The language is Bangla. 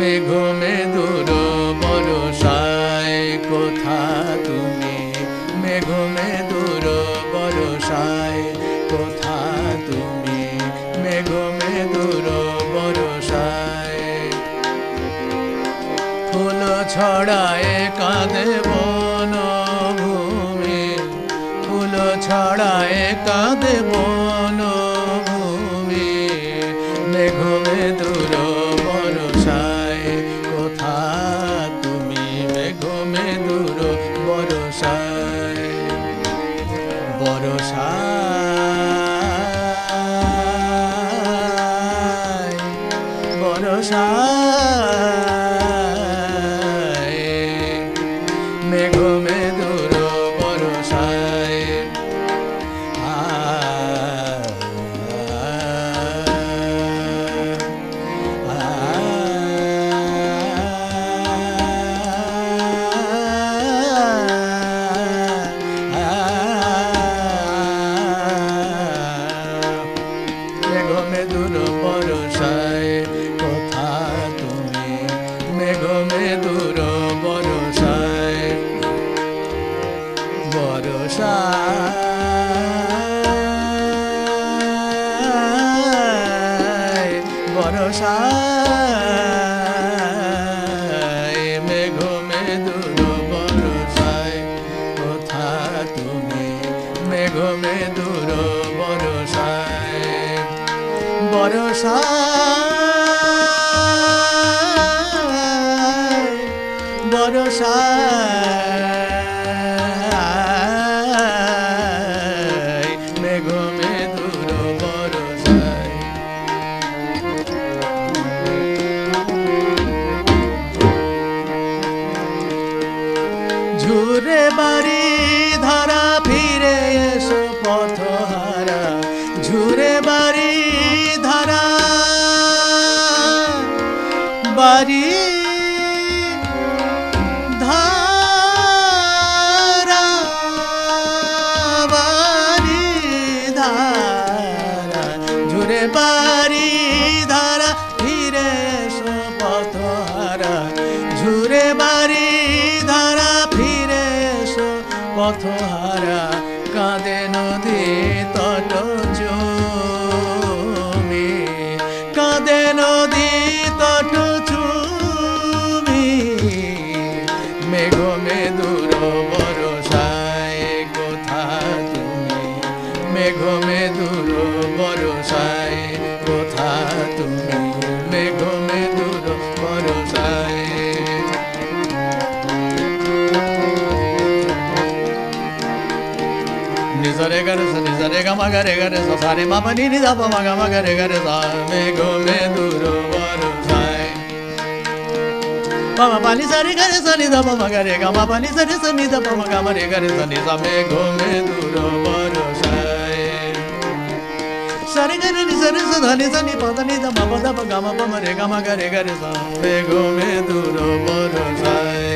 মেঘ মেদুর বরষায় কোথা তুমি, মেঘ মেদুর বরষায় কোথা তুমি, মেঘ মেদুর বরষায়। ফুল ছড়ায় কাঁদে বনভূমি, ফুল ছড়ায় কাঁদে বনভূমি, মেঘ মেদুর বরষায় কোথা তুমি, মেঘ মেদুর বরষায়। বরষায় বরষায় মেঘ মেদুর বরষায়। মেঘ মেদুর বরষায় কোথা তুমি, মেঘ মেদুর বরষায়। বরষায় বরষায় মেঘ মেদুর বরষায় কোথা তুমি, মেঘ মেদুর বরষায়। বরষায় বরষায় মেঘ মেদুর বরষায়। ঝুরে বাড়ি ধারা ফিরে এসো পথহারা, ঝুরে বাড়ি ধারা বাড়ি ধারা বাড়ি ধারা, ঝুরে বাড়ি ধারা ফিরে এসো পথহারা, ঝুরে বাড়ি ধারা ফিরে এসো পথহারা। কাঁদে নদী তট চুমি, কাঁদে নদী তট চুমি, মেঘ মেদুর বরষায় কোথা তুমি, মেঘ মেদুর বরষায় কোথা তুমি, মেঘ মেদুর বরষায়। নিজরে গরে স নিজরে গামা গরে গরে স সারে মা নি নি দা পা মা গামা গরে গরে সা, মেঘ মেদুর বরষায়। বাবা পানি সারে গরে স নি দা পা মা গরে গামা পানি সারে স নি দা পা মা গামা রে গরে স নি সা, মেঘ মেদুর বরষায়। সারে গরে নি সারে স ধা নি সা নি পা দা নি দা মা পা দা পা গামা পা মা রে গামা গরে গরে সা, মেঘ মেদুর বরষায়।